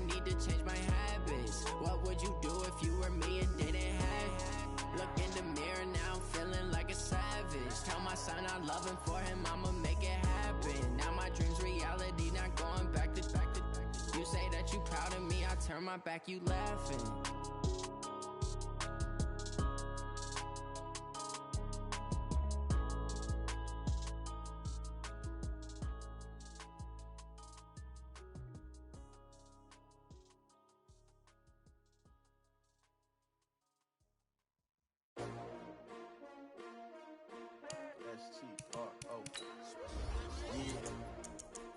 need to change my habits. What would you do if you were me and didn't have it? Look in the mirror now, I'm feeling like a savage. Tell my son I love him, for him I'ma make it happen. Now my dream's reality, not going back to. You say that you proud of me, I turn my back, you laughing.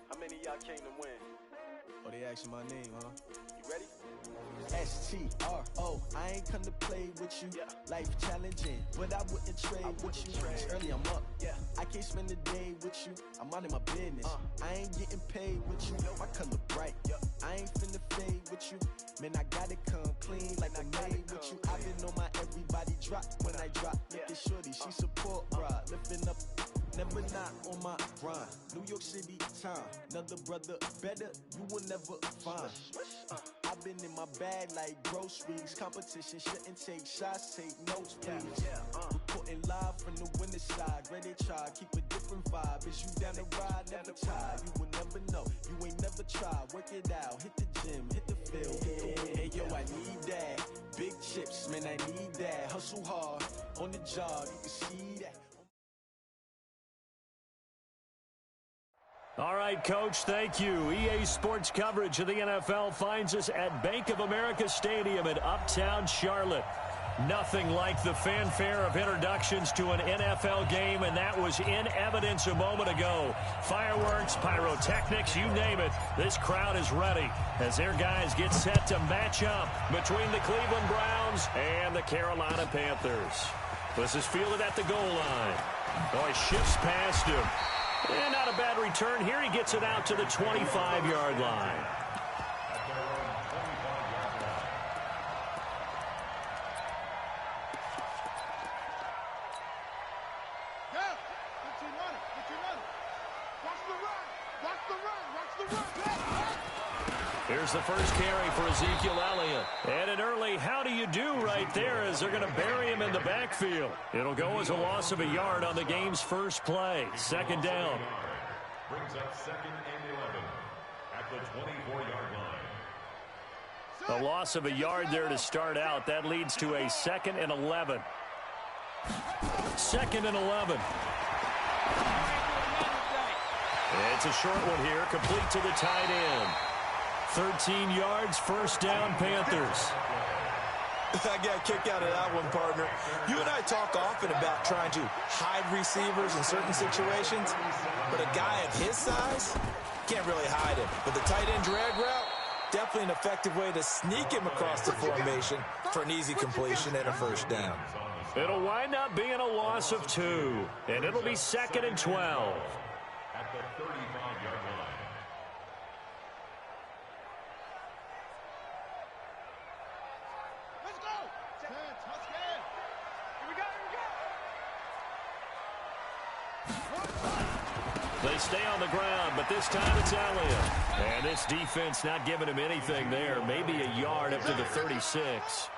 How many of y'all came to win? Oh, they asking my name, huh? You ready? S-T-R-O, I ain't come to play with you. Yeah. Life challenging, but I wouldn't trade with you. It's early, I'm up. Yeah. I can't spend the day with you. I'm out of my business. I ain't getting paid with you. My color bright. I ain't finna fade with you. Man, I gotta come clean like I made with you. I've been on my everybody drop when I drop. Look at shorty, she support ride. Lifting up, never not on my grind. New York City time, another brother better, you will never find. I've been in my bag like groceries. Competition shouldn't take shots, take notes, please. Reporting live from the winter side. Ready to try, keep a different vibe. Is you down the ride, never tired. You will never know, you ain't never tried. Work it out, hit the gym, hit the field, hit the win. Hey yo, I need that. Big chips, man, I need that. Hustle hard, on the job, you can see that. All right, Coach, thank you. EA Sports coverage of the NFL finds us at Bank of America Stadium in Uptown Charlotte. Nothing like the fanfare of introductions to an NFL game, and that was in evidence a moment ago. Fireworks, pyrotechnics, you name it. This crowd is ready as their guys get set to match up between the Cleveland Browns and the Carolina Panthers. This is fielded at the goal line. Oh, he shifts past him. And not a bad return here. He gets it out to the 25-yard line. Here's the first carry for Ezekiel Elliott. And an early how do you do right there as they're going to bury him in the backfield. It'll go as a loss of a yard on the game's first play. Second down. Brings up 2nd and 11 at the 24-yard line. A loss of a yard there to start out. That leads to a 2nd and 11. 2nd and 11. It's a short one here, complete to the tight end. 13 yards, first down, Panthers. I got a kick out of that one, partner. You and I talk often about trying to hide receivers in certain situations, but a guy of his size can't really hide him. But the tight end drag route, definitely an effective way to sneak him across the formation for an easy completion and a first down. It'll wind up being a loss of 2, and it'll be 2nd and 12. At the 35-yard line. They stay on the ground, but this time it's Elliott. And this defense not giving him anything there. Maybe a yard up to the 36.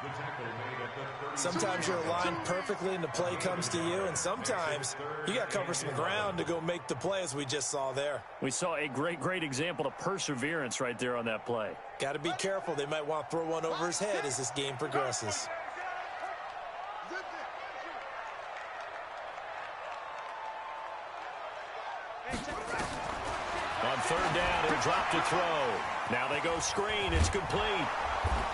Sometimes you're aligned perfectly and the play comes to you, and sometimes you got to cover some ground to go make the play, as we just saw there. We saw a great example of perseverance right there on that play. Got to be careful. They might want to throw one over his head as this game progresses. On third down, he'll drop to throw. Now they go screen. It's complete.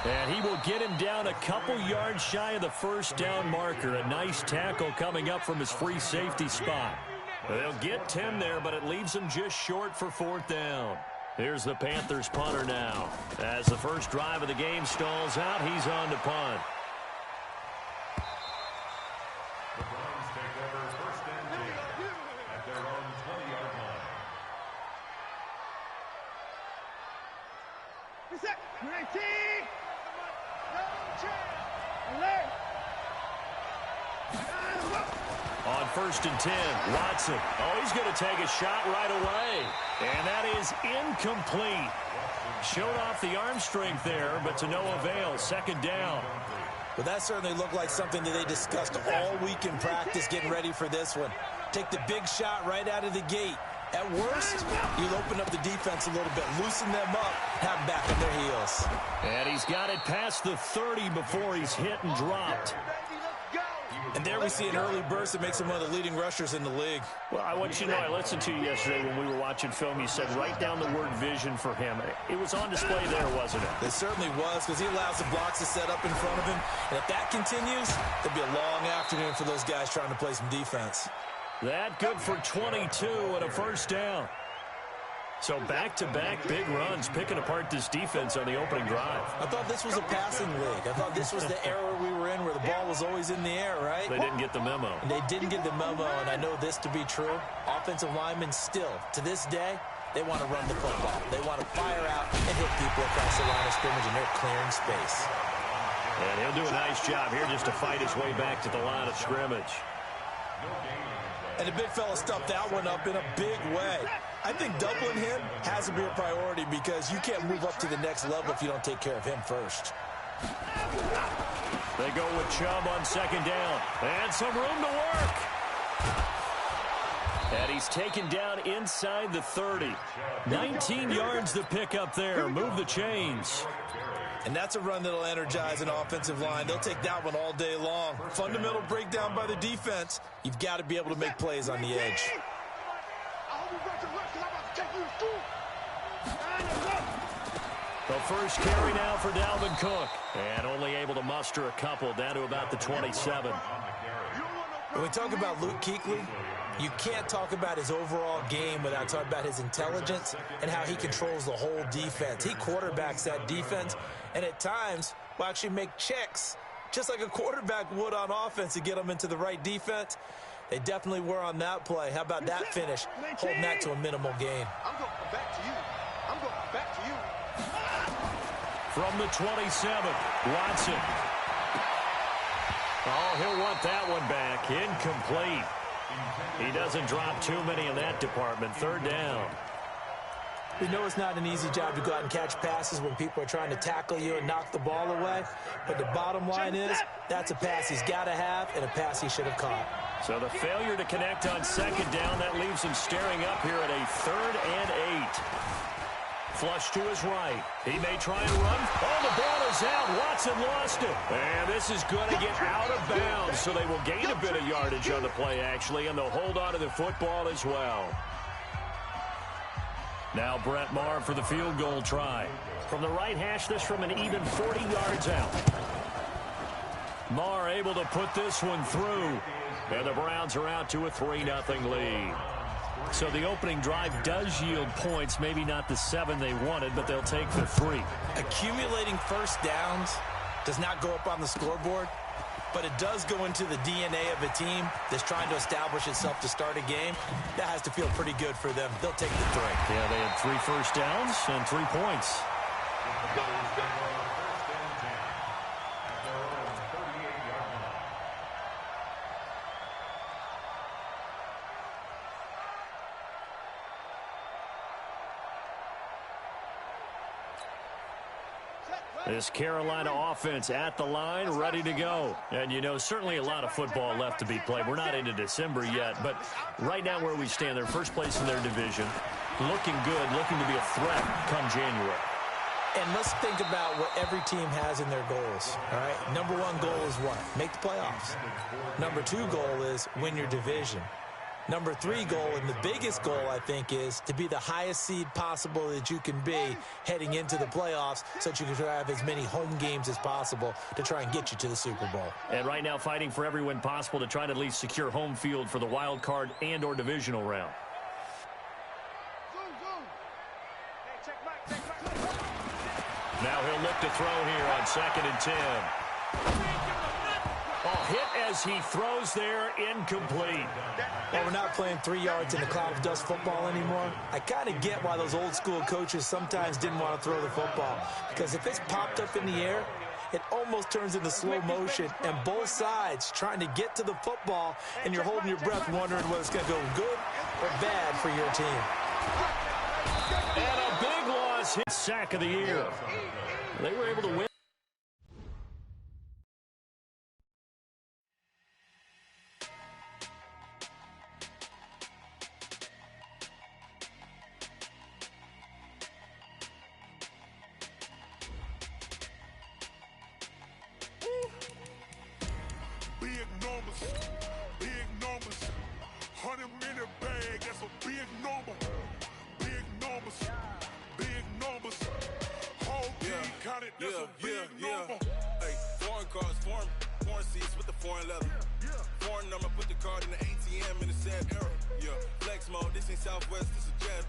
And he will get him down a couple yards shy of the first down marker. A nice tackle coming up from his free safety spot. They'll get 10 there, but it leaves them just short for 4th down. Here's the Panthers punter now. As the first drive of the game stalls out, he's on to punt. The Browns take over 1st and 10 at their own 20-yard line. Reset. 19. On 1st and 10, Watson. Oh, he's going to take a shot right away. And that is incomplete. Showed off the arm strength there, but to no avail. Second down. Well, that certainly looked like something that they discussed all week in practice getting ready for this one. Take the big shot right out of the gate. At worst, you'll open up the defense a little bit, loosen them up, have them back on their heels. And he's got it past the 30 before he's hit and dropped. And there we see an early burst that makes him one of the leading rushers in the league. Well, I want you to know, I listened to you yesterday when we were watching film. You said write down the word vision for him. It was on display there, wasn't it? It certainly was, because he allows the blocks to set up in front of him. And if that continues, there'll be a long afternoon for those guys trying to play some defense. That good for 22 and a first down. So back-to-back big runs, picking apart this defense on the opening drive. I thought this was a passing league. I thought this was the era we were in where the ball was always in the air, right? They didn't get the memo. And they didn't get the memo, and I know this to be true. Offensive linemen still, to this day, they want to run the football. They want to fire out and hit people across the line of scrimmage, and they're clearing space. And he'll do a nice job here just to fight his way back to the line of scrimmage. And the big fella stuffed that one up in a big way. I think doubling him has to be a priority because you can't move up to the next level if you don't take care of him first. They go with Chubb on second down. And some room to work. And he's taken down inside the 30. 19 yards to pick up there. Move the chains. And that's a run that'll energize an offensive line. They'll take that one all day long. Fundamental breakdown by the defense. You've got to be able to make plays on the edge. The first carry now for Dalvin Cook. And only able to muster a couple down to about the 27. When we talk about Luke Kuechly, you can't talk about his overall game without talking about his intelligence and how he controls the whole defense. He quarterbacks that defense, and at times will actually make checks, just like a quarterback would on offense to get them into the right defense. They definitely were on that play. How about that finish? Holding that to a minimal gain. I'm going back to you. I'm going back to you. From the 27, Watson. Oh, he'll want that one back. Incomplete. He doesn't drop too many in that department. Third down. We know it's not an easy job to go out and catch passes when people are trying to tackle you and knock the ball away. But the bottom line is that's a pass he's got to have and a pass he should have caught. So the failure to connect on second down, that leaves him staring up here at a 3rd and 8. Flush to his right. He may try and run. Oh, the ball is out. Watson lost it. And this is going to get out of bounds, so they will gain a bit of yardage on the play, actually, and they'll hold on to the football as well. Now Brett Maher for the field goal try. From the right hash, this from an even 40 yards out. Maher able to put this one through. And the Browns are out to a 3-0 lead. So the opening drive does yield points, maybe not the 7 they wanted, but they'll take the 3. Accumulating first downs does not go up on the scoreboard, but it does go into the DNA of a team that's trying to establish itself to start a game. That has to feel pretty good for them. They'll take the 3. Yeah, they had 3 first downs and 3 points. This Carolina offense at the line, ready to go. And, you know, certainly a lot of football left to be played. We're not into December yet, but right now where we stand, they're first place in their division. Looking good, looking to be a threat come January. And let's think about what every team has in their goals, all right? Number 1 goal is what? Make the playoffs. Number 2 goal is win your division. Number 3 goal, and the biggest goal, I think, is to be the highest seed possible that you can be heading into the playoffs so that you can have as many home games as possible to try and get you to the Super Bowl. And right now fighting for every win possible to try to at least secure home field for the wild card and or divisional round. Now he'll look to throw here on 2nd and 10. Oh, hit as he throws there, incomplete. Well, we're not playing 3 yards in a cloud of dust football anymore. I kind of get why those old school coaches sometimes didn't want to throw the football. Because if it's popped up in the air, it almost turns into slow motion. And both sides trying to get to the football, and you're holding your breath wondering whether it's going to go good or bad for your team. And a big loss 10th sack of the year. They were able to win. Big numbers, 100-minute bag, that's a big number. Big numbers, whole team counted, that's a big number. Hey, foreign cars, foreign seats with the foreign leather. Foreign number, put the card in the ATM in the sad era. Yeah, flex mode, this ain't Southwest, this is Jet.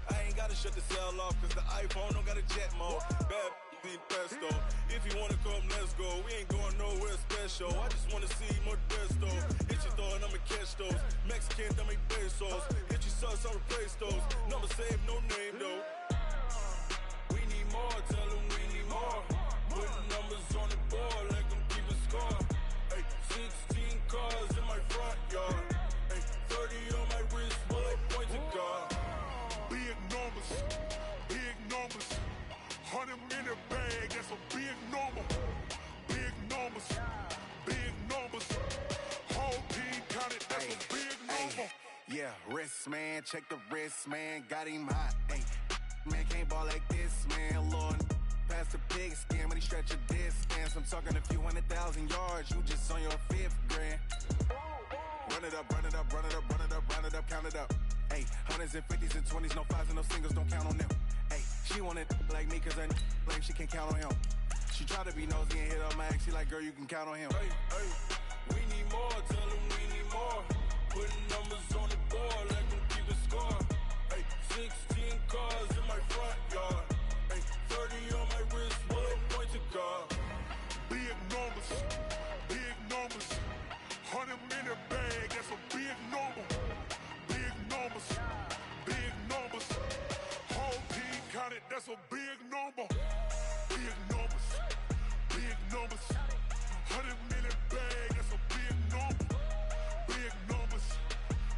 I ain't gotta shut the cell off, cause the iPhone don't got a jet mode. Bad beat pesto. If you wanna come, let's go. We ain't going nowhere special. I just wanna see more pesto. Hit your thought, I'ma catch those. Mexican, dummy pesos. Hit your sauce, I'll replace those. Number save, no name though. We need more, tell them we need more. Putting numbers on the board, like them keep a score. Hey, 16 cars in my front yard. Hey, 30 on my wrist, while I point to God. Big numbers, 100-minute bag, that's a big number. Big numbers, whole team counted, that's a big number. Yeah, wrist man, check the wrist man, got him hot. Ay, man can't ball like this, man. Lord, past the pig skin, but he stretch a distance. I'm talking a few 100,000 yards, you just on your 5th grand. Run it up, count it up. Ay, hundreds and 50s and 20s, no 5s and no singles, don't count on them. Ay, she want it like me, cause her like she can count on him. She try to be nosy and hit up my ex, she like, girl, you can count on him. Hey, we need more, tell them we need more. Putting numbers on the board, like them keep a score. Hey, 16 cars in my front yard. Hey, 30 on my wrist, while I point to God. Big numbers, 100-minute bag, that's a big number. Big numbers, whole team counted, that's a big number. Big numbers, 100-minute bag, that's a big number. Big numbers,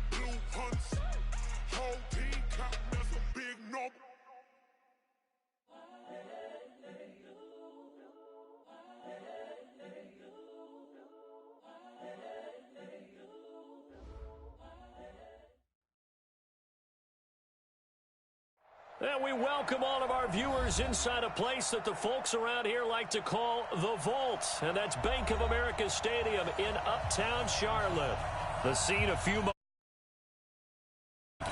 blue hunts, whole team counting, that's a big number. And we welcome all of our viewers inside a place that the folks around here like to call the Vault. And that's Bank of America Stadium in Uptown Charlotte. The scene a few moments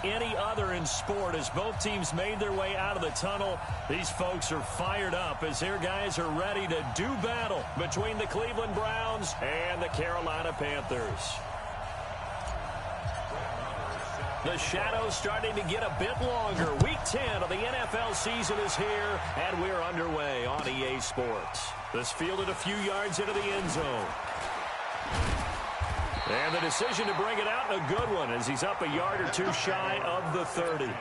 any other in sport as both teams made their way out of the tunnel. These folks are fired up as their guys are ready to do battle between the Cleveland Browns and the Carolina Panthers. The shadow's starting to get a bit longer. Week 10 of the NFL season is here, and we're underway on EA Sports. This fielded a few yards into the end zone. And the decision to bring it out, a good one, as he's up a yard or two shy of the 30.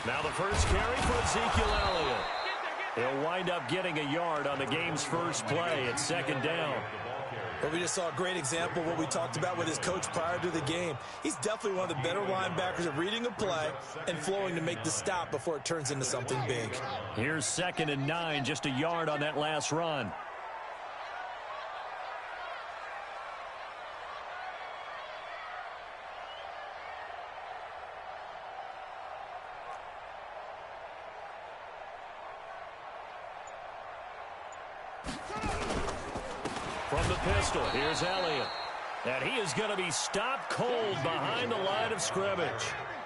Now the first carry for Ezekiel Elliott. He'll wind up getting a yard on the game's first play at 2nd down. Well, we just saw a great example of what we talked about with his coach prior to the game. He's definitely one of the better linebackers at reading a play and flowing to make the stop before it turns into something big. Here's 2nd and 9, just a yard on that last run. From the pistol, here's Elliott. And he is going to be stopped cold behind the line of scrimmage.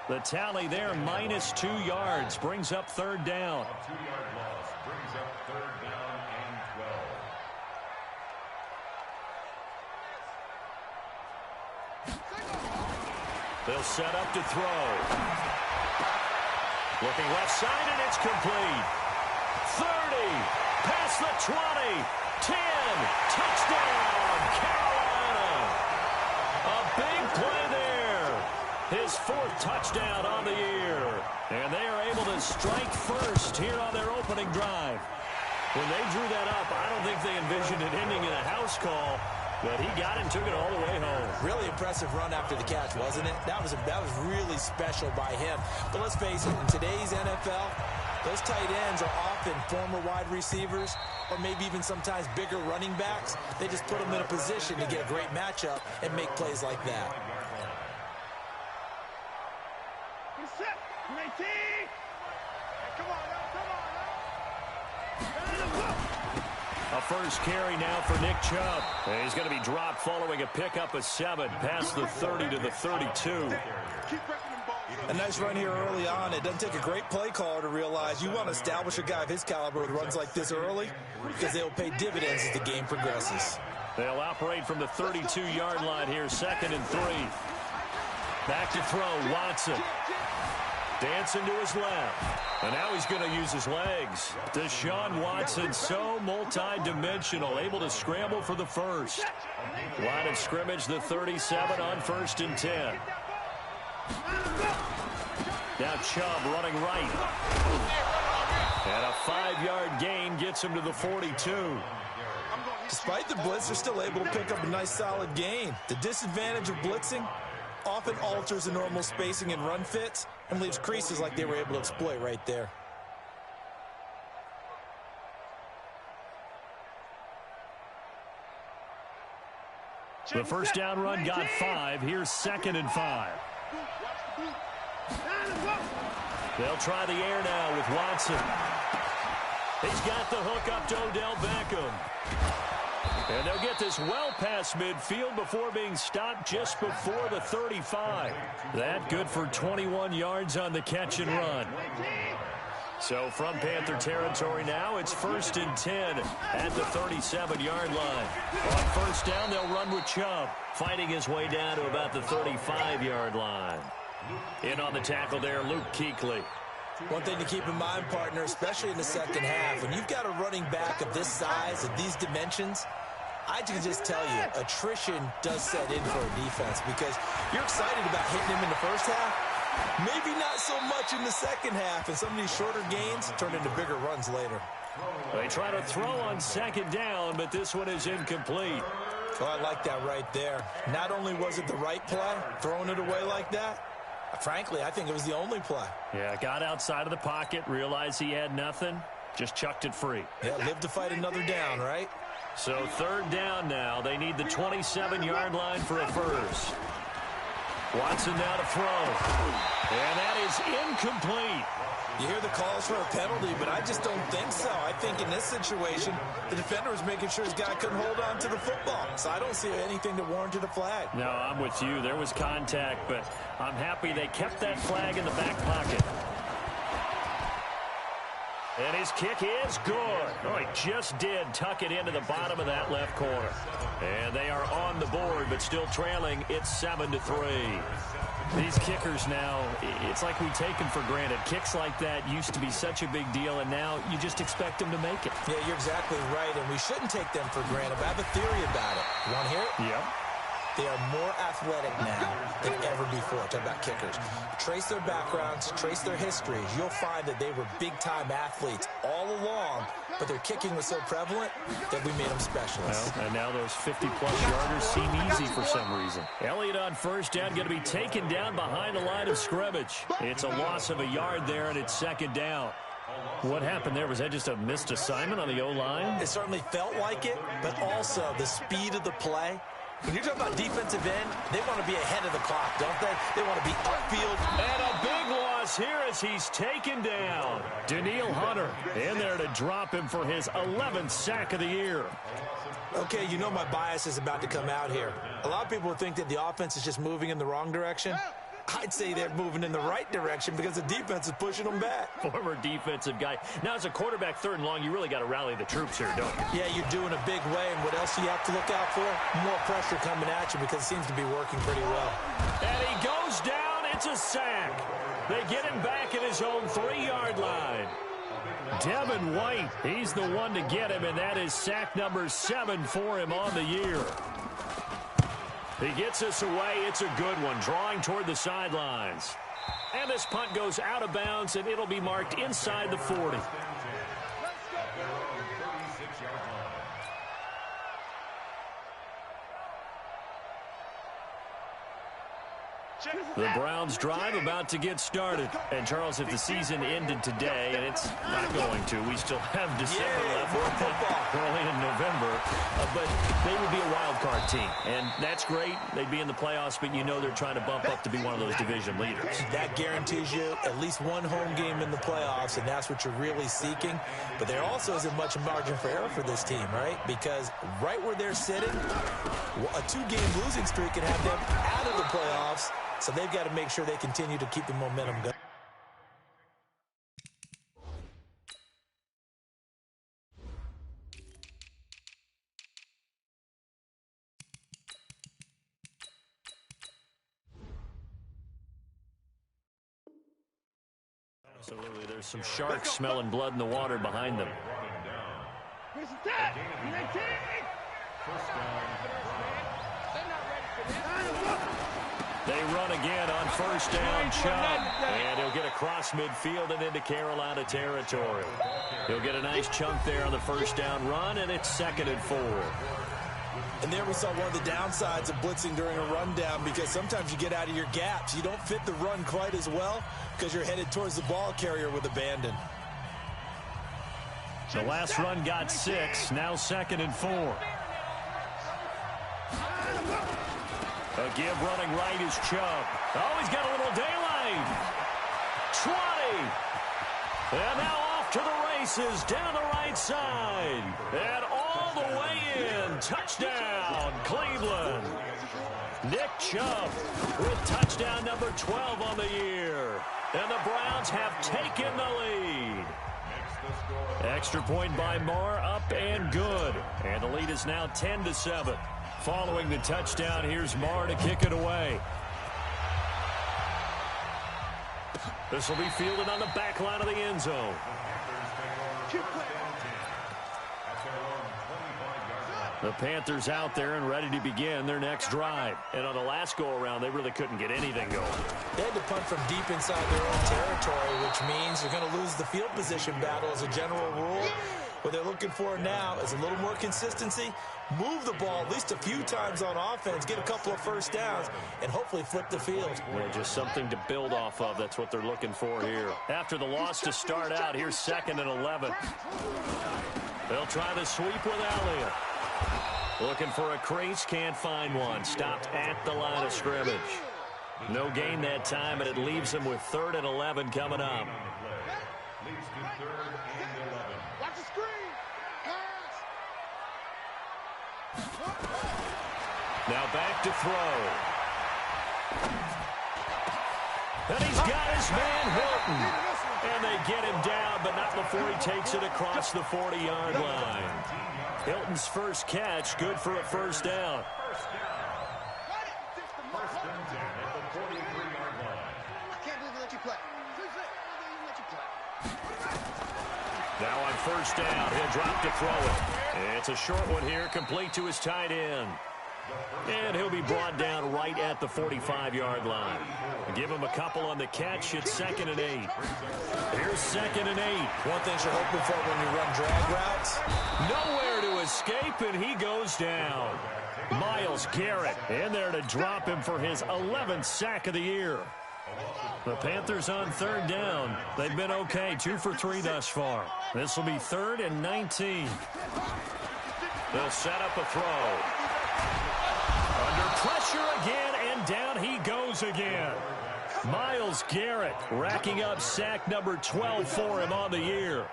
The tally there, -2 yards, brings up 3rd down. A 2-yard loss brings up 3rd down and 12. They'll set up to throw. Looking left side, and it's complete. 30, past the 20. 10, touchdown, Carolina. A big play there. his 4th touchdown on the year. And they are able to strike first here on their opening drive. When they drew that up, I don't think they envisioned it ending in a house call, but he got it and took it all the way home. Really impressive run after the catch, wasn't it? That was really special by him. But let's face it, in today's NFL, those tight ends are often former wide receivers or maybe even sometimes bigger running backs. They just put them in a position to get a great matchup and make plays like that. A first carry now for Nick Chubb. And he's going to be dropped following a pickup of 7 past the 30 to the 32. A nice run here early on. It doesn't take a great play caller to realize you want to establish a guy of his caliber with runs like this early because they'll pay dividends as the game progresses. They'll operate from the 32-yard line here, 2nd and 3. Back to throw, Watson. Dancing to his left. And now he's going to use his legs. Deshaun Watson, so multi-dimensional, able to scramble for the first. Line of scrimmage, the 37 on 1st and 10. Now Chubb running right. And a 5-yard gain gets him to the 42. Despite the blitz, they're still able to pick up a nice solid gain. The disadvantage of blitzing often alters the normal spacing and run fits and leaves creases like they were able to exploit right there. The first down run got 5. Here's 2nd and 5. They'll try the air now with Watson. He's got the hook up to Odell Beckham. And they'll get this well past midfield before being stopped just before the 35. That good for 21 yards on the catch and run. So from Panther territory now, it's 1st and 10 at the 37-yard line. On first down, they'll run with Chubb, fighting his way down to about the 35-yard line. In on the tackle there, Luke Kuechly. One thing to keep in mind, partner, especially in the second half, when you've got a running back of this size, of these dimensions, I can just tell you, attrition does set in for a defense because you're excited about hitting him in the first half, maybe not so much in the second half, and some of these shorter gains turn into bigger runs later. They try to throw on 2nd down, but this one is incomplete. Oh, I like that right there. Not only was it the right play, throwing it away like that, frankly, I think it was the only play. Yeah, got outside of the pocket, realized he had nothing, just chucked it free. Yeah, live to fight another down, right? So 3rd down now. They need the 27-yard line for a first. Watson now to throw. And that is incomplete. You hear the calls for a penalty, but I just don't think so. I think in this situation, the defender was making sure his guy couldn't hold on to the football. So I don't see anything that warranted a flag. No, I'm with you. There was contact, but I'm happy they kept that flag in the back pocket. And his kick is good. Oh, he just did tuck it into the bottom of that left corner. And they are on the board, but still trailing. It's 7-3. These kickers now, it's like we take them for granted. Kicks like that used to be such a big deal, and now you just expect them to make it. Yeah, you're exactly right, and we shouldn't take them for granted. But I have a theory about it. You want to hear it? Yep. They are more athletic now than ever before. Talk about kickers. Trace their backgrounds, trace their histories. You'll find that they were big-time athletes all along, but their kicking was so prevalent that we made them specialists. Well, and now those 50-plus yarders seem easy for some reason. Elliott on first down, going to be taken down behind the line of scrimmage. It's a loss of a yard there, and it's 2nd down. What happened there? Was that just a missed assignment on the O-line? It certainly felt like it, but also the speed of the play. When you're talking about defensive end, they want to be ahead of the clock, don't they? They want to be upfield. And a big loss here as he's taken down. Danielle Hunter in there to drop him for his 11th sack of the year. Okay, you know my bias is about to come out here. A lot of people think that the offense is just moving in the wrong direction. I'd say they're moving in the right direction because the defense is pushing them back. Former defensive guy. Now, as a quarterback 3rd and long, you really got to rally the troops here, don't you? Yeah, you're doing a big way, and what else do you have to look out for? More pressure coming at you because it seems to be working pretty well. And he goes down. It's a sack. They get him back at his own 3-yard line. Devin White, he's the one to get him, and that is sack number 7 for him on the year. He gets us away. It's a good one, drawing toward the sidelines. And this punt goes out of bounds, and it'll be marked inside the 40. The Browns drive about to get started. And, Charles, if the season ended today, and it's not going to, we still have December left, early in November, but they would be a wild card team. And that's great. They'd be in the playoffs, but you know they're trying to bump up to be one of those division leaders. That guarantees you at least one home game in the playoffs, and that's what you're really seeking. But there also isn't much margin for error for this team, right? Because right where they're sitting, a 2-game losing streak can have them out of the playoffs. So they've got to make sure they continue to keep the momentum going. Absolutely, there's some sharks smelling blood in the water behind them. They run again on first down, Chubb, and he'll get across midfield and into Carolina territory. He'll get a nice chunk there on the first down run, and it's 2nd and 4. And there we saw one of the downsides of blitzing during a rundown, because sometimes you get out of your gaps. You don't fit the run quite as well because you're headed towards the ball carrier with abandon. The last run got 6, now 2nd and 4. A give running right is Chubb. Oh, he's got a little daylight. 20. And now off to the races down the right side. And all the way in. Touchdown, Cleveland. Nick Chubb with touchdown number 12 on the year. And the Browns have taken the lead. Extra point by Moore, up and good. And the lead is now 10-7. Following the touchdown, here's Marr to kick it away. This will be fielded on the back line of the end zone. The Panthers out there and ready to begin their next drive. And on the last go-around, they really couldn't get anything going. They had to punt from deep inside their own territory, which means they're going to lose the field position battle as a general rule. What they're looking for now is a little more consistency, move the ball at least a few times on offense, get a couple of first downs, and hopefully flip the field. Yeah, just something to build off of. That's what they're looking for here. After the loss to start out, here's 2nd and 11. They'll try the sweep with Elliott. Looking for a crease, can't find one. Stopped at the line of scrimmage. No gain that time, and it leaves them with 3rd and 11 coming up. Now back to throw. And he's got his man Hilton. And they get him down, but not before he takes it across the 40-yard line. Hilton's first catch, good for a first down. Now on first down, he'll drop to throw it. It's a short one here, complete to his tight end. And he'll be brought down right at the 45-yard line. Give him a couple on the catch. It's 2nd and 8. Here's 2nd and 8. One thing you're hoping for when you run drag routes. Nowhere to escape, and he goes down. Myles Garrett in there to drop him for his 11th sack of the year. The Panthers on 3rd down. They've been okay, 2 for 3 thus far. This will be 3rd and 19. They'll set up a throw. Under pressure again, and down he goes again. Myles Garrett racking up sack number 12 for him on the year.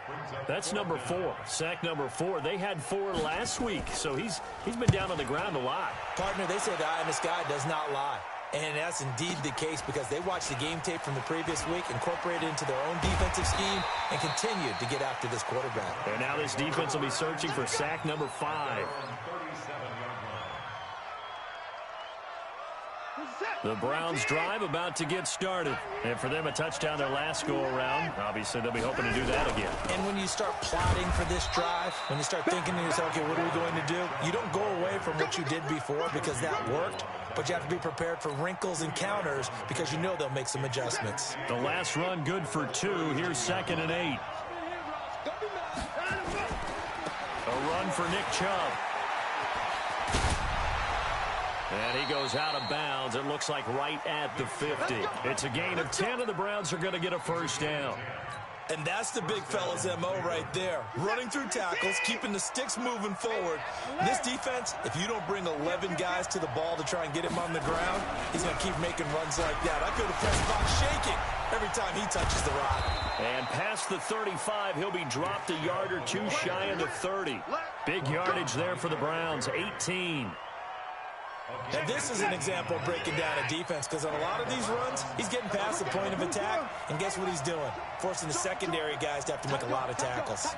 That's number 4. Sack number 4. They had 4 last week, so he's been down on the ground a lot. Partner, they say the eye in the sky does not lie. And that's indeed the case because they watched the game tape from the previous week, incorporated it into their own defensive scheme, and continued to get after this quarterback. And now this defense will be searching for sack number 5. The Browns drive about to get started. And for them, a touchdown their last go-around. Obviously, they'll be hoping to do that again. And when you start plotting for this drive, when you start thinking to yourself, okay, what are we going to do? You don't go away from what you did before because that worked. But you have to be prepared for wrinkles and counters because you know they'll make some adjustments. The last run good for 2. Here's 2nd and 8. A run for Nick Chubb. And he goes out of bounds. It looks like right at the 50. It's a gain of 10, and the Browns are going to get a first down. And that's the big fella's MO right there. Running through tackles, keeping the sticks moving forward. This defense, if you don't bring 11 guys to the ball to try and get him on the ground, he's going to keep making runs like that. I feel the press box shaking every time he touches the rock. And past the 35, he'll be dropped a yard or 2 shy of the 30. Big yardage there for the Browns, 18. And this is an example of breaking down a defense because on a lot of these runs, he's getting past the point of attack, and guess what he's doing? Forcing the secondary guys to have to make a lot of tackles.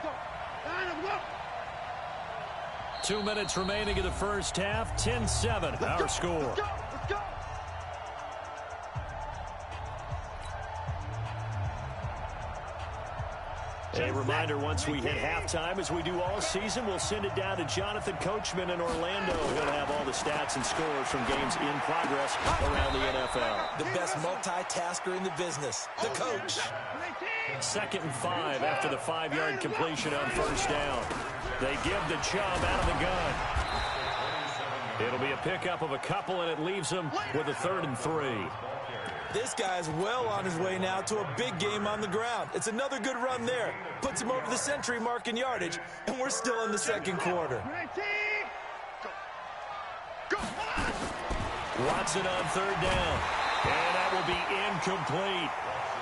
2 minutes remaining in the first half, 10-7, our score. A reminder, once we hit halftime, as we do all season, we'll send it down to Jonathan Coachman in Orlando. He'll have all the stats and scores from games in progress around the NFL. The best multitasker in the business, the coach. 2nd and 5 after the 5-yard completion on first down. They give the Chubb out of the gun. It'll be a pickup of a couple, and it leaves them with a 3rd and 3. This guy's well on his way now to a big game on the ground. It's another good run there. Puts him over the century mark in yardage, and we're still in the second quarter. Watson on 3rd down, and that will be incomplete.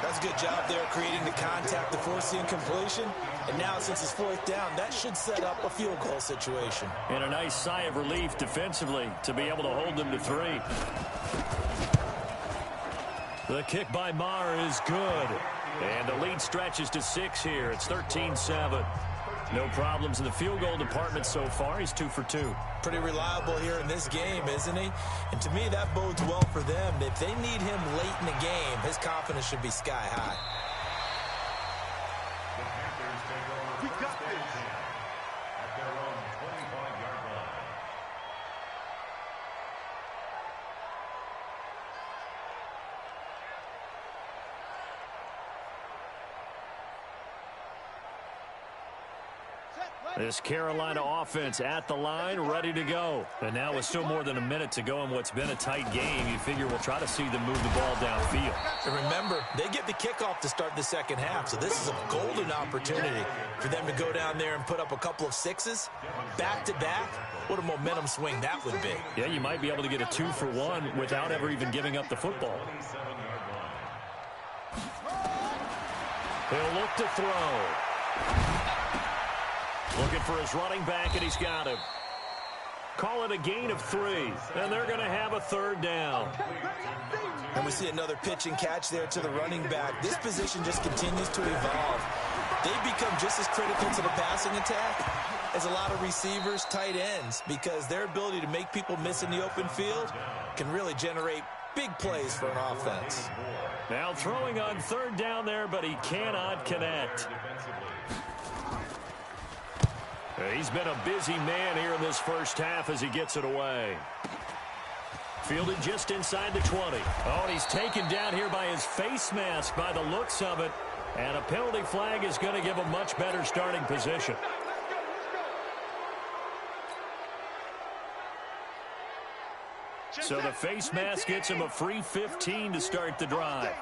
That's a good job there creating the contact to force the incompletion. And now since it's 4th down, that should set up a field goal situation. And a nice sigh of relief defensively to be able to hold them to 3. The kick by Maher is good. And the lead stretches to 6 here. It's 13-7. No problems in the field goal department so far. He's 2 for 2. Pretty reliable here in this game, isn't he? And to me, that bodes well for them. If they need him late in the game, his confidence should be sky high. We got this. At their own 25-yard line. This Carolina offense at the line, ready to go. And now with still more than a minute to go in what's been a tight game, you figure we'll try to see them move the ball downfield. And remember, they get the kickoff to start the second half, so this is a golden opportunity for them to go down there and put up a couple of 6s back-to-back. What a momentum swing that would be. Yeah, you might be able to get a 2 for 1 without ever even giving up the football. He'll look to throw. Looking for his running back, and he's got him. Call it a gain of 3, and they're going to have a 3rd down. And we see another pitch and catch there to the running back. This position just continues to evolve. They become just as critical to the passing attack as a lot of receivers, tight ends, because their ability to make people miss in the open field can really generate big plays for an offense. Now throwing on 3rd down there, but he cannot connect. He's been a busy man here in this first half as he gets it away. Fielded just inside the 20. Oh, and he's taken down here by his face mask by the looks of it. And a penalty flag is going to give a much better starting position. So the face mask gets him a free 15 to start the drive.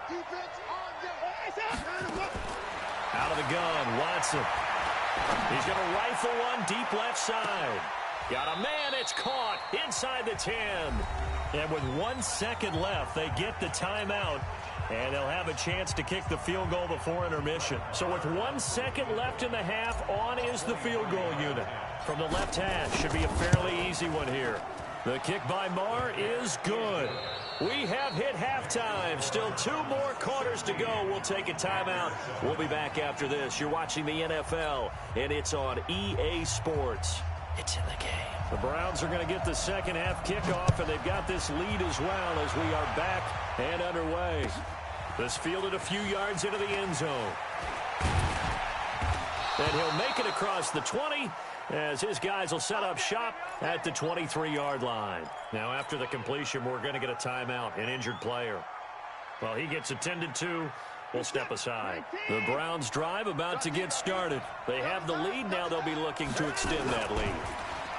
Out of the gun, Watson. He's going to rifle one deep left side. Got a man, it's caught inside the 10. And with 1 second left, they get the timeout. And they'll have a chance to kick the field goal before intermission. So with 1 second left in the half, on is the field goal unit. From the left hash, should be a fairly easy one here. The kick by Maher is good. We have hit halftime. Still 2 more quarters to go. We'll take a timeout. We'll be back after this. You're watching the NFL, and it's on EA Sports. It's in the game. The Browns are going to get the second half kickoff, and they've got this lead as well as we are back and underway. This fielded a few yards into the end zone. And he'll make it across the 20 as his guys will set up shop at the 23-yard line. Now, after the completion, we're going to get a timeout, an injured player. Well, he gets attended to. We'll step aside. The Browns drive about to get started. They have the lead. Now they'll be looking to extend that lead.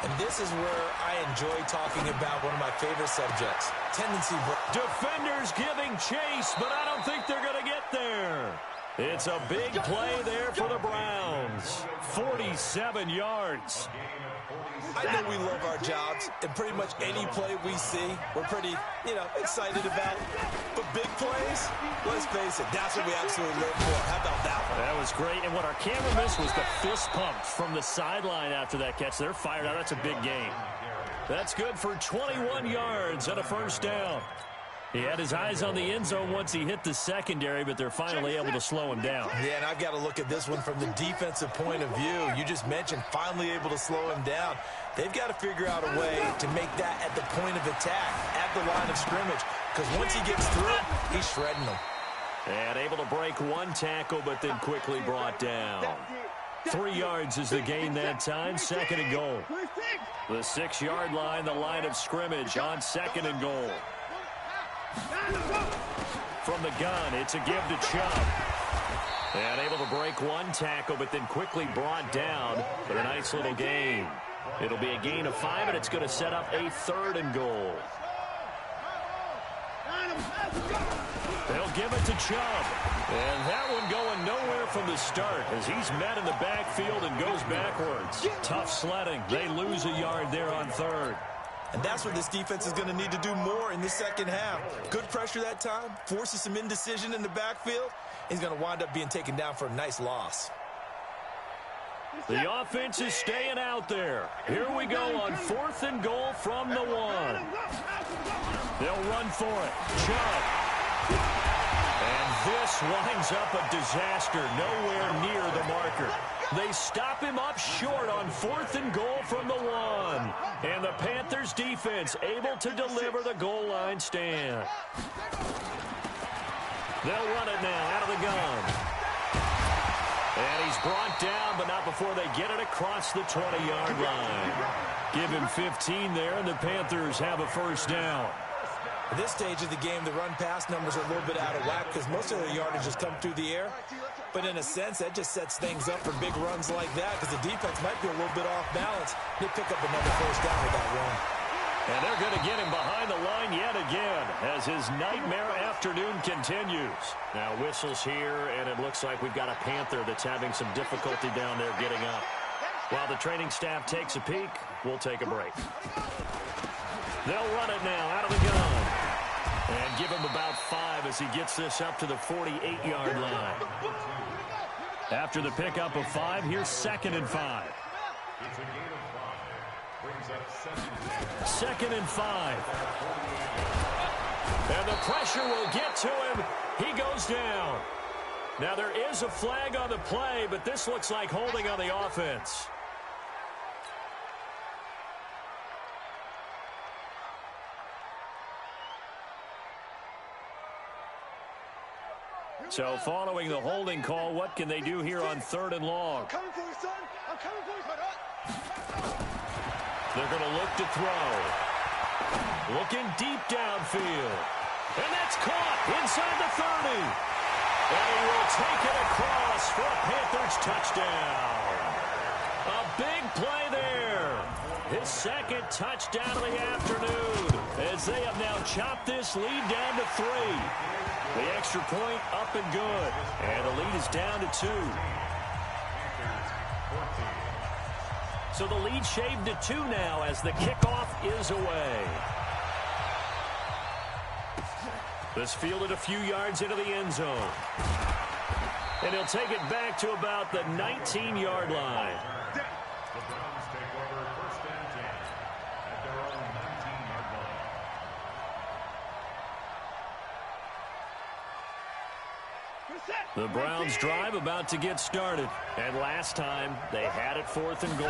And this is where I enjoy talking about one of my favorite subjects, tendency. Defenders giving chase, but I don't think they're going to get there. It's a big play there for the Browns. 47 yards. I know we love our jobs, and pretty much any play we see, we're pretty, excited about. But big plays, let's face it, that's what we absolutely live for. How about that one? That was great, and what our camera missed was the fist pump from the sideline after that catch. They're fired out. That's a big game. That's good for 21 yards and a first down. He had his eyes on the end zone once he hit the secondary, but they're finally able to slow him down. Yeah, and I've got to look at this one from the defensive point of view. You just mentioned finally able to slow him down. They've got to figure out a way to make that at the point of attack, at the line of scrimmage, because once he gets through, he's shredding them. And able to break one tackle, but then quickly brought down. 3 yards is the gain that time, second and goal. The 6-yard line, the line of scrimmage on second and goal. From the gun, it's a give to Chubb. And able to break one tackle, but then quickly brought down for a nice little gain. It'll be a gain of 5, and it's going to set up a third and goal. They'll give it to Chubb. And that one going nowhere from the start as he's met in the backfield and goes backwards. Tough sledding. They lose a yard there on third. And that's what this defense is going to need to do more in the second half. Good pressure that time, forces some indecision in the backfield. He's going to wind up being taken down for a nice loss. The offense is staying out there. Here we go on 4th and goal from the 1. They'll run for it. Chubb. And this winds up a disaster. Nowhere near the marker. They stop him up short on 4th and goal from the 1. And the Panthers defense able to deliver the goal line stand. They'll run it now out of the gun. And he's brought down, but not before they get it across the 20-yard line. Give him 15 there, and the Panthers have a first down. At this stage of the game, the run-pass numbers are a little bit out of whack because most of their yardage has come through the air. But in a sense, that just sets things up for big runs like that because the defense might be a little bit off balance. They pick up another first down with that run. And they're going to get him behind the line yet again as his nightmare afternoon continues. Now whistles here, and it looks like we've got a Panther that's having some difficulty down there getting up. While the training staff takes a peek, we'll take a break. They'll run it now out of the gun. And give him about 5 as he gets this up to the 48-yard line. After the pickup of 5, here's 2nd and 5. It's a gain of 5. Brings up 2nd and 5. And the pressure will get to him. He goes down. Now there is a flag on the play, but this looks like holding on the offense. So following the holding call, what can they do here on 3rd and long? Coming for you, son. I'm coming for you. They're going to look to throw. Looking deep downfield. And that's caught inside the 30. And he will take it across for a Panthers touchdown. A big play there. His 2nd touchdown of the afternoon as they have now chopped this lead down to 3. The extra point up and good. And the lead is down to 2. So the lead shaved to 2 now as the kickoff is away. This fielded a few yards into the end zone. And he'll take it back to about the 19-yard line. The Browns take over 1st and 10 at their own 19-yard line. Set. The Browns drive about to get started. And last time, they had it 4th and goal,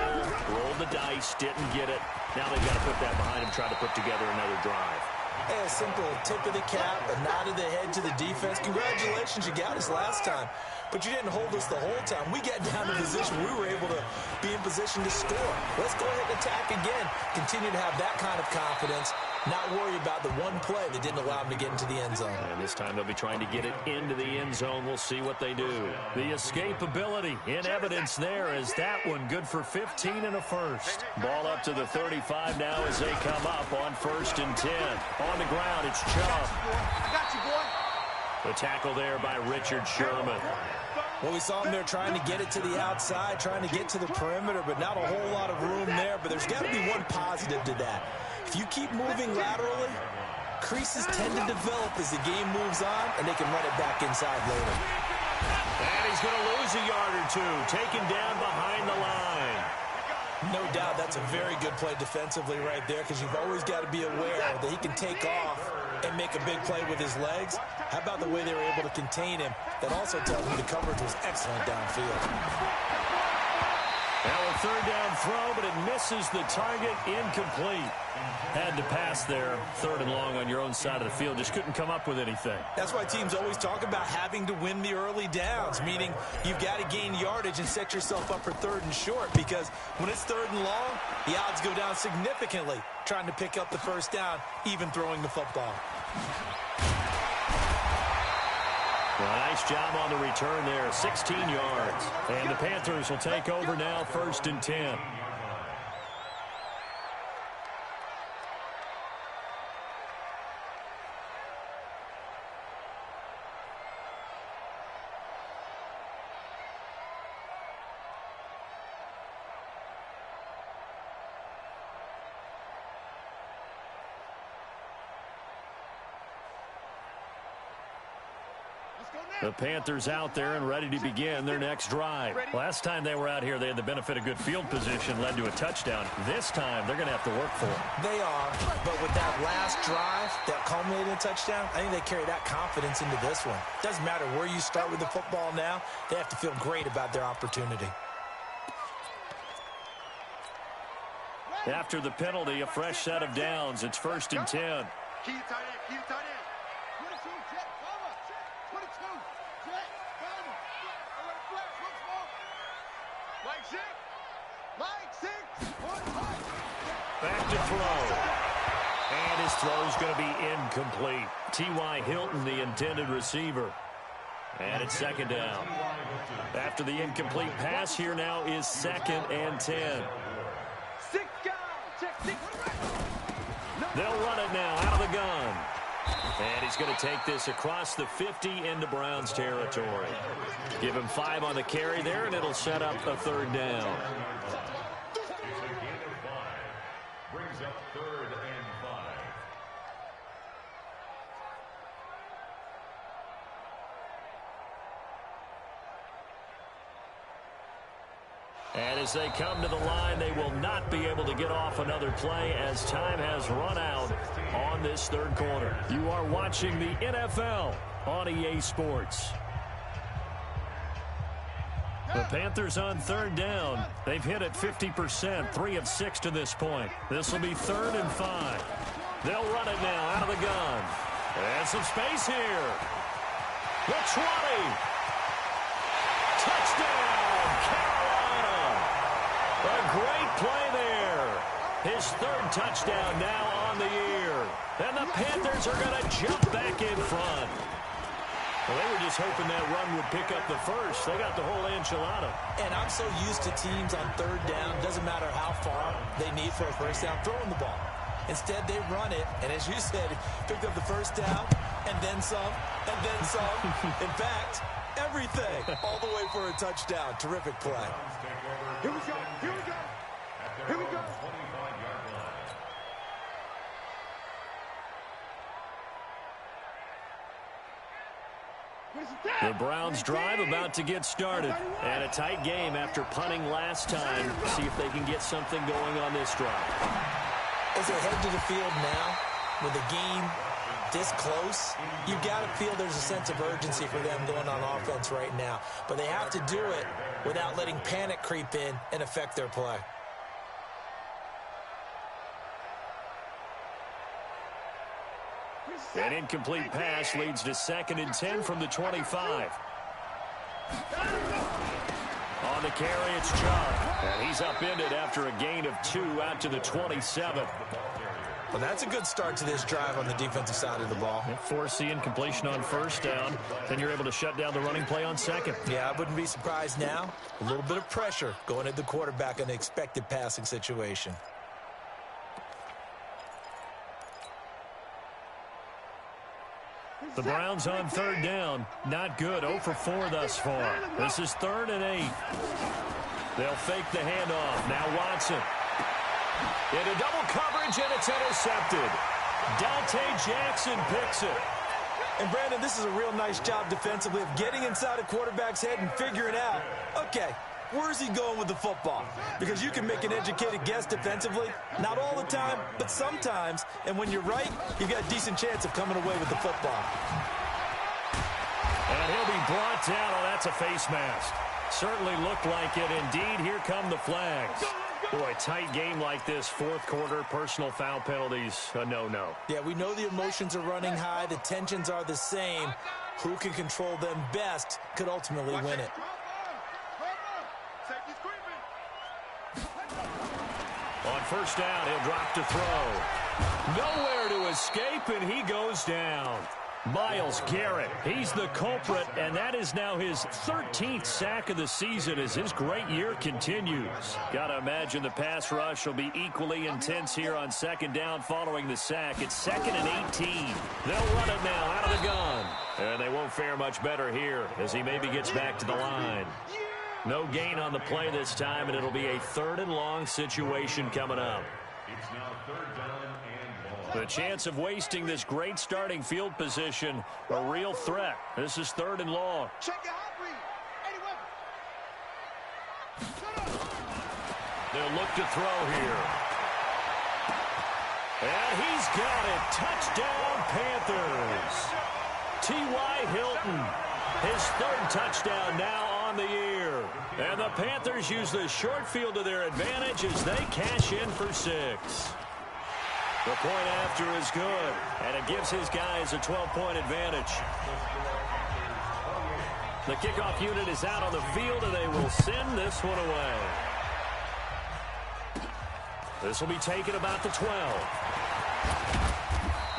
rolled the dice, didn't get it. Now they've got to put that behind them, try to put together another drive. Hey, a simple tip of the cap, a nod of the head to the defense. Congratulations, you got us last time. But you didn't hold us the whole time. We got down to position. We were able to be in position to score. Let's go ahead and attack again. Continue to have that kind of confidence. Not worry about the one play that didn't allow them to get into the end zone. And this time they'll be trying to get it into the end zone. We'll see what they do. The escapability in evidence there as that one good for 15 and a first. Ball up to the 35 now as they come up on 1st and 10. On the ground, it's Chubb. I got you, boy. The tackle there by Richard Sherman. Well, we saw him there trying to get it to the outside, trying to get to the perimeter, but not a whole lot of room there. But there's got to be one positive to that. If you keep moving laterally, creases tend to develop as the game moves on, and they can run it back inside later. And he's going to lose a yard or two, taken down behind the line. No doubt that's a very good play defensively right there, because you've always got to be aware that he can take off and make a big play with his legs. How about the way they were able to contain him? That also tells me the coverage was excellent downfield. Now a 3rd down throw, but it misses the target, incomplete. Had to pass there, 3rd and long on your own side of the field. Just couldn't come up with anything. That's why teams always talk about having to win the early downs, meaning you've got to gain yardage and set yourself up for 3rd and short, because when it's 3rd and long, the odds go down significantly trying to pick up the 1st down, even throwing the football. Well, nice job on the return there, 16 yards. And the Panthers will take over now, 1st and 10. The Panthers out there and ready to begin their next drive. Last time they were out here, they had the benefit of good field position, led to a touchdown. This time, they're going to have to work for it. They are, but with that last drive, that culminated in a touchdown, I think they carry that confidence into this one. Doesn't matter where you start with the football now, they have to feel great about their opportunity. After the penalty, a fresh set of downs. It's 1st and 10. Key tight end, key tight end. 22, jet, cover. 22, jet, cover. Flat, look small. Like six. Back to throw. And his throw's going to be incomplete. T.Y. Hilton, the intended receiver. And it's 2nd down. After the incomplete pass, here now is 2nd and 10. They'll run it now out of the gun. And he's going to take this across the 50 into Browns territory. Give him 5 on the carry there, and it'll set up a 3rd down. It's a gain of 5. Brings up 3rd and 5. And as they come to the line, they will not be able to get off another play as time has run out on this 3rd quarter. You are watching the NFL on EA Sports. The Panthers on 3rd down. They've hit it 50%, 3 of 6 to this point. This will be 3rd and 5. They'll run it now out of the gun. And some space here. The 20. Touchdown, Carolina. A great play there. His 3rd touchdown now on the year. And the Panthers are going to jump back in front. Well, they were just hoping that run would pick up the 1st. They got the whole enchilada. And I'm so used to teams on 3rd down, doesn't matter how far they need for a 1st down, throwing the ball. Instead, they run it, and as you said, picked up the 1st down, and then some, and then some. In fact, everything, all the way for a touchdown. Terrific play. Here we go. Here we go. The Browns drive about to get started. And a tight game after punting last time. See if they can get something going on this drive. As they head to the field now, with the game this close, you got to feel there's a sense of urgency for them going on offense right now. But they have to do it without letting panic creep in and affect their play. An incomplete pass leads to 2nd and 10 from the 25. On the carry, it's Chubb. And he's upended after a gain of 2 out to the 27. Well, that's a good start to this drive on the defensive side of the ball. Force the incompletion on 1st down. Then you're able to shut down the running play on 2nd. Yeah, I wouldn't be surprised now. A little bit of pressure going at the quarterback in an expected passing situation. The Browns on 3rd down. Not good. 0 for 4 thus far. This is 3rd and 8. They'll fake the handoff. Now Watson. Into double coverage, and it's intercepted. Dante Jackson picks it. And, Brandon, this is a real nice job defensively of getting inside a quarterback's head and figuring out, okay, where's he going with the football? Because you can make an educated guess defensively. Not all the time, but sometimes. And when you're right, you've got a decent chance of coming away with the football. And he'll be brought down. Oh, that's a face mask. Certainly looked like it. Indeed, here come the flags. Boy, tight game like this, 4th quarter, personal foul penalties, a no-no. Yeah, we know the emotions are running high. The tensions are the same. Who can control them best could ultimately win it. On 1st down, he'll drop to throw. Nowhere to escape, and he goes down. Myles Garrett, he's the culprit, and that is now his 13th sack of the season as his great year continues. Got to imagine the pass rush will be equally intense here on 2nd down following the sack. It's 2nd and 18. They'll run it now out of the gun. And they won't fare much better here as he maybe gets back to the line. No gain on the play this time, and it'll be a 3rd and long situation coming up. It's now 3rd down and long. The chance of wasting this great starting field position, a real threat. This is 3rd and long. Check your hot read. Eddie Weber. They'll look to throw here. And he's got it. Touchdown, Panthers. T.Y. Hilton, his 3rd touchdown now on the year. And the Panthers use the short field to their advantage as they cash in for 6. The point after is good, and it gives his guys a 12-point advantage. The kickoff unit is out on the field, and they will send this one away. This will be taken about the 12.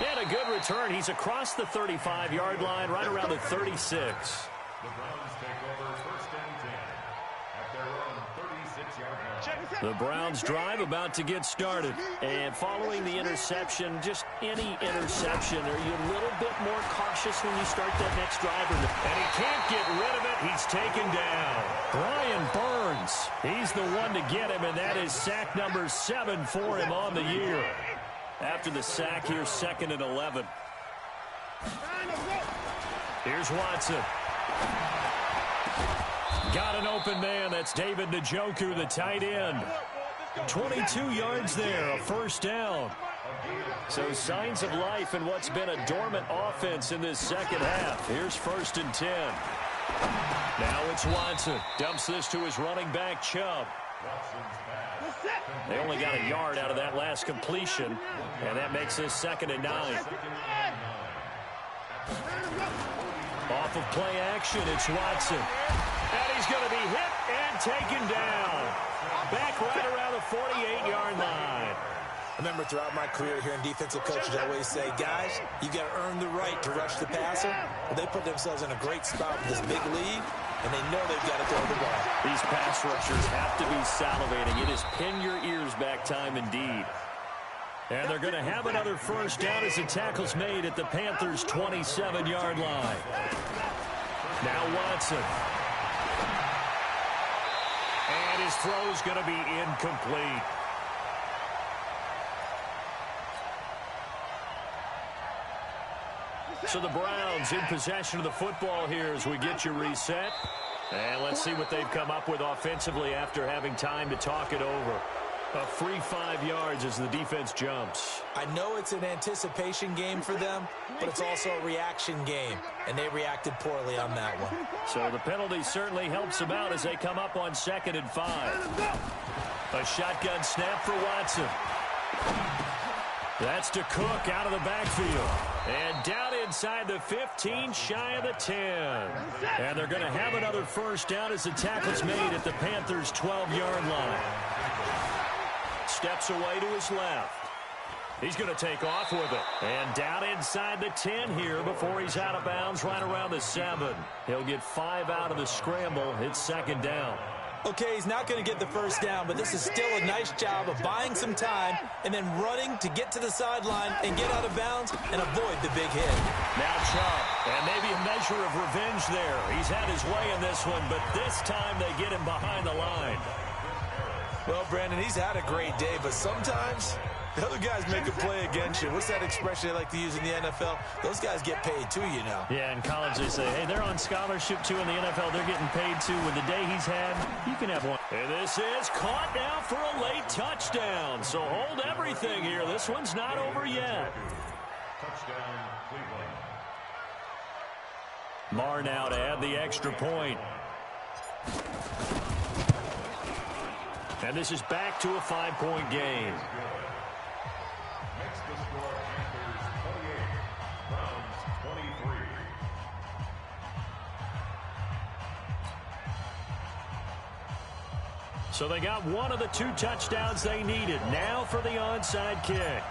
And a good return. He's across the 35-yard line, right around the 36. The Browns take over 1st and 10 at their own 36-yard line. The Browns drive about to get started. And following the interception, just any interception, are you a little bit more cautious when you start that next drive? And he can't get rid of it. He's taken down. Brian Burns, he's the one to get him, and that is sack number 7 for him on the year. After the sack, here's 2nd and 11. Here's Watson. Got an open man. That's David Njoku, the tight end. 22 yards there, a 1st down. So signs of life in what's been a dormant offense in this 2nd half. Here's 1st and 10. Now it's Watson. Dumps this to his running back, Chubb. They only got a yard out of that last completion, and that makes this 2nd and 9. Off of play action, it's Watson. And he's going to be hit and taken down. Back right around the 48-yard line. I remember throughout my career here in defensive coaches, I always say, guys, you got to earn the right to rush the passer. Well, they put themselves in a great spot with this big lead, and they know they've got to throw the ball. These pass rushers have to be salivating. It is pin your ears back time indeed. And they're going to have another 1st down as the tackle's made at the Panthers' 27-yard line. Now Watson. And his throw's going to be incomplete. So the Browns in possession of the football here as we get you reset. And let's see what they've come up with offensively after having time to talk it over. A free 5 yards as the defense jumps. I know it's an anticipation game for them, but it's also a reaction game, and they reacted poorly on that one. So the penalty certainly helps them out as they come up on 2nd and 5. A shotgun snap for Watson. That's to Cook out of the backfield. And down inside the 15, shy of the 10. And they're going to have another first down as the tackle's made at the Panthers' 12-yard line. Steps away to his left. He's going to take off with it. And down inside the 10 here before he's out of bounds right around the 7. He'll get 5 out of the scramble. It's 2nd down. Okay, he's not going to get the first down, but this is still a nice job of buying some time and then running to get to the sideline and get out of bounds and avoid the big hit. Now Chubb, and maybe a measure of revenge there. He's had his way in this one, but this time they get him behind the line. Well, Brandon, he's had a great day, but sometimes the other guys make a play against you. What's that expression they like to use in the NFL? Those guys get paid too, you know. Yeah, in college they say, hey, they're on scholarship too. In the NFL, they're getting paid too. With the day he's had, you can have one. And this is caught now for a late touchdown. So hold everything here. This one's not over yet. Touchdown, Cleveland. Marr now to add the extra point. And this is back to a 5-point game. Makes the score Panthers 28, Browns 23. So they got one of the 2 touchdowns they needed. Now for the onside kick.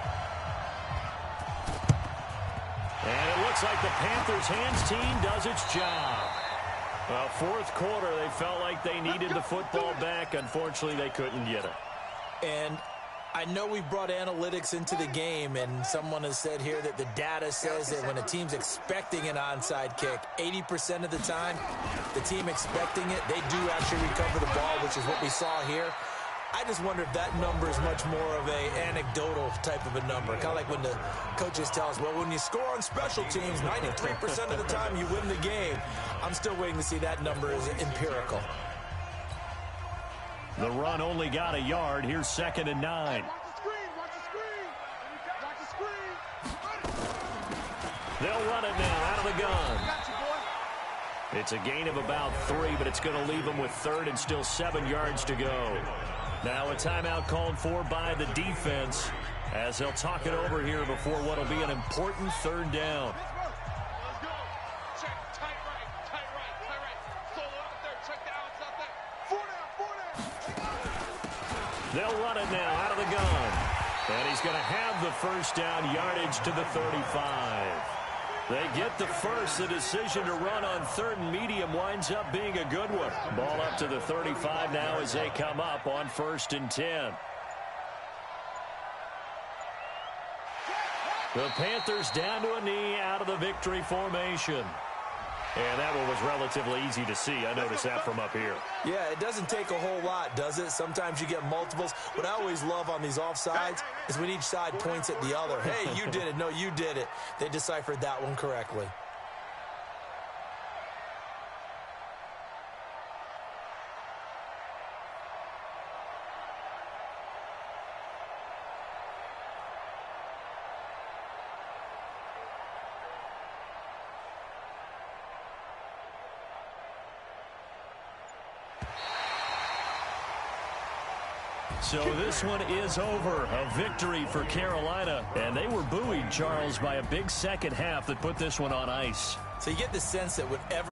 And it looks like the Panthers' hands team does its job. Well, 4th quarter, they felt like they needed the football back. Unfortunately, they couldn't get it. And I know we brought analytics into the game, and someone has said here that the data says that when a team's expecting an onside kick, 80% of the time, the team expecting it, they do actually recover the ball, which is what we saw here. I just wonder if that number is much more of a anecdotal type of a number. Kind of like when the coaches tell us, well, when you score on special teams, 93% of the time you win the game. I'm still waiting to see that number is empirical. The run only got a yard. Here's 2nd and 9. Watch the screen, watch the screen. Watch the screen. They'll run it now out of the gun. Got you, boy. It's a gain of about 3, but it's going to leave them with 3rd and still 7 yards to go. Now a timeout called for by the defense as they'll talk it over here before what will be an important 3rd down. Let's go. Check, tight right, tight right, tight right. Solo out there, check down, it's out there. 4 down. They'll run it now out of the gun. And he's going to have the first down, yardage to the 35. They get the first. The decision to run on 3rd and medium winds up being a good one. Ball up to the 35 now as they come up on 1st and 10. The Panthers down to a knee out of the victory formation. And that one was relatively easy to see. I noticed that from up here. Yeah, it doesn't take a whole lot, does it? Sometimes you get multiples. What I always love on these offsides is when each side points at the other. Hey, you did it. No, you did it. They deciphered that one correctly. So this one is over. A victory for Carolina. And they were buoyed, Charles, by a big second half that put this one on ice. So you get the sense that whatever